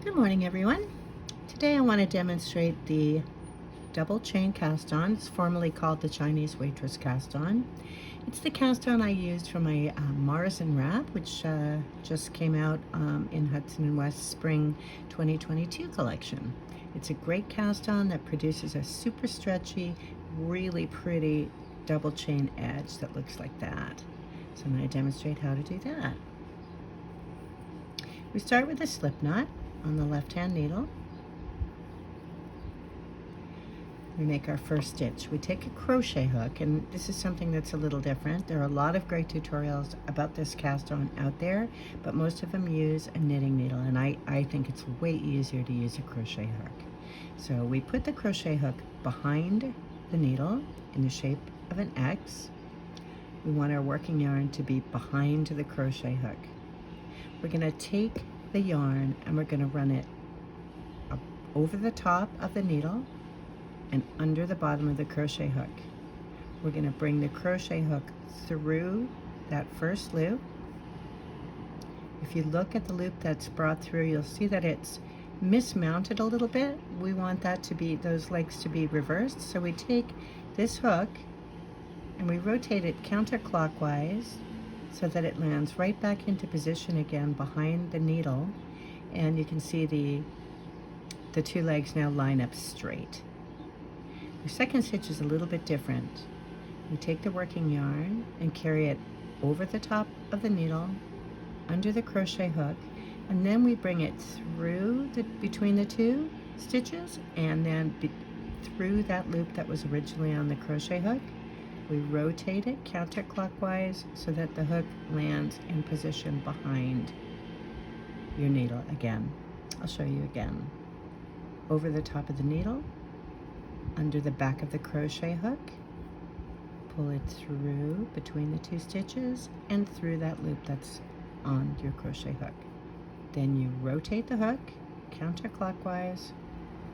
Good morning, everyone. Today I want to demonstrate the double chain cast on. It's formerly called the Chinese Waitress Cast On. It's the cast on I used for my Marzen Wrap, which just came out in Hudson West Spring 2022 collection. It's a great cast on that produces a super stretchy, really pretty double chain edge that looks like that. So I'm going to demonstrate how to do that. We start with a slip knot on the left-hand needle. We make our first stitch. We take a crochet hook, and this is something that's a little different. There are a lot of great tutorials about this cast on out there, but most of them use a knitting needle, and I think it's way easier to use a crochet hook. So we put the crochet hook behind the needle in the shape of an X. We want our working yarn to be behind the crochet hook. We're going to take the yarn and we're going to run it up over the top of the needle and under the bottom of the crochet hook. We're going to bring the crochet hook through that first loop. If you look at the loop that's brought through, you'll see that it's mismounted a little bit. We want that to be, those legs to be reversed. So we take this hook and we rotate it counterclockwise so that it lands right back into position again behind the needle, and you can see the two legs now line up straight. The second stitch is a little bit different. We take the working yarn and carry it over the top of the needle, under the crochet hook, and then we bring it through between the two stitches and then through that loop that was originally on the crochet hook. We rotate it counterclockwise so that the hook lands in position behind your needle again. I'll show you again. Over the top of the needle, under the back of the crochet hook, pull it through between the two stitches and through that loop that's on your crochet hook. Then you rotate the hook counterclockwise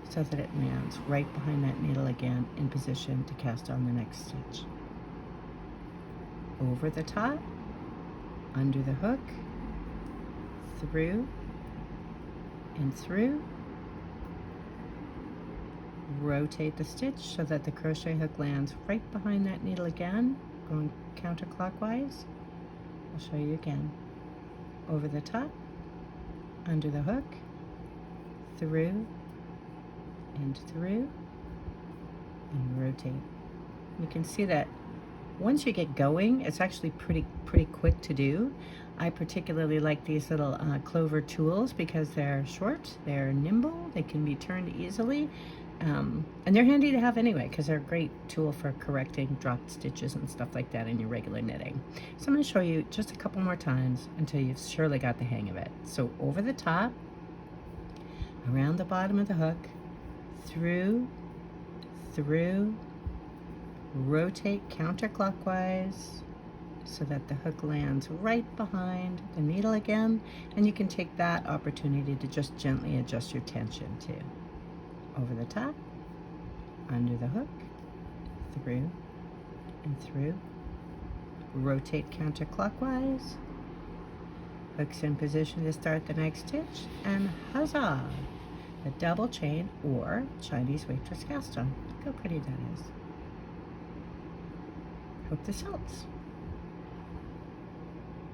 so that it lands right behind that needle again in position to cast on the next stitch. Over the top, under the hook, through and through. Rotate the stitch so that the crochet hook lands right behind that needle again, going counterclockwise. I'll show you again. Over the top, under the hook, through and through, and rotate. You can see that once you get going, it's actually pretty quick to do. I particularly like these little clover tools because they're short, they're nimble, they can be turned easily, and they're handy to have anyway because they're a great tool for correcting dropped stitches and stuff like that in your regular knitting. So I'm going to show you just a couple more times until you've surely got the hang of it. So over the top, around the bottom of the hook, through, rotate counterclockwise so that the hook lands right behind the needle again, and you can take that opportunity to just gently adjust your tension too. Over the top, under the hook, through and through, rotate counterclockwise, hooks in position to start the next stitch, and huzzah! A double chain or Chinese Waitress cast on. Look how pretty that is. Hope this helps.